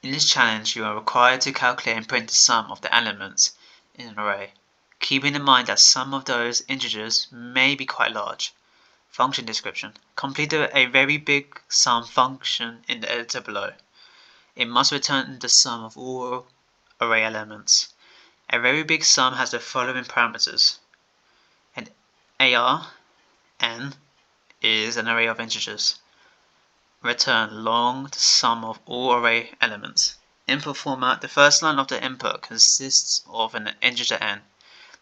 In this challenge, you are required to calculate and print the sum of the elements in an array, keeping in mind that some of those integers may be quite large. Function description. Complete a very big sum function in the editor below. It must return the sum of all array elements. A very big sum has the following parameters. An AR, n, is an array of integers. Return long the sum of all array elements. Input format. The first line of the input consists of an integer n.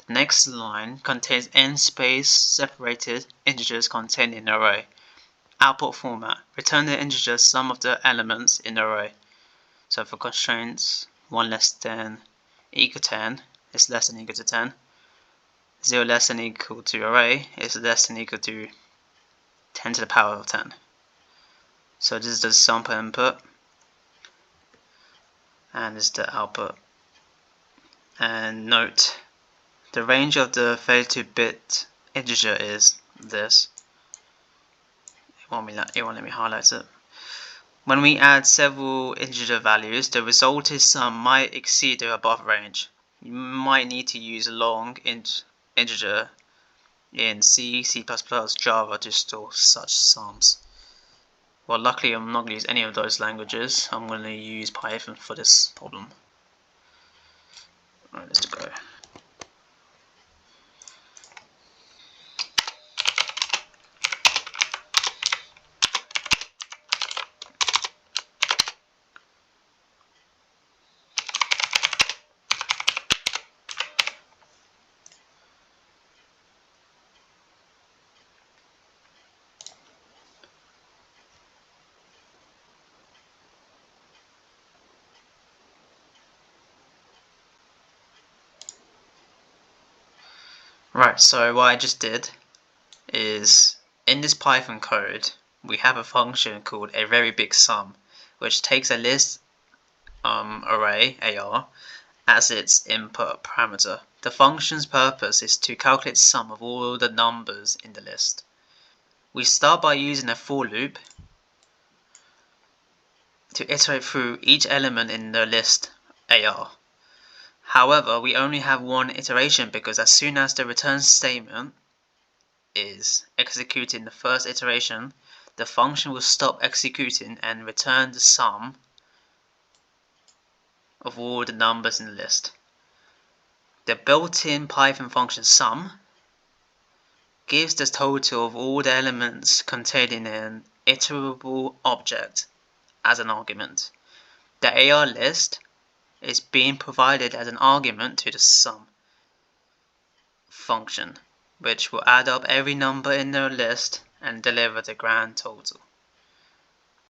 The next line contains n space separated integers contained in the array. Output format. Return the integer sum of the elements in the array. So for constraints 1 less than equal to 10 is less than equal to 10. 0 less than equal to array is less than equal to 10 to the power of 10. So this is the sample input and this is the output. And note, the range of the 32-bit integer is this. It won't let me highlight it. When we add several integer values, the resulting sum might exceed the above range. You might need to use a long integer in C, C++, Java to store such sums. Well, luckily I'm not going to use any of those languages. I'm going to use Python for this problem. Alright, let's go. Right, so what I just did is, in this Python code, we have a function called aVeryBigSum, which takes a list array, AR, as its input parameter. The function's purpose is to calculate the sum of all the numbers in the list. We start by using a for loop to iterate through each element in the list AR. However, we only have one iteration because as soon as the return statement is executed in the first iteration, the function will stop executing and return the sum of all the numbers in the list. The built-in Python function sum gives the total of all the elements contained in an iterable object as an argument. The AR list is being provided as an argument to the sum function, which will add up every number in the list and deliver the grand total.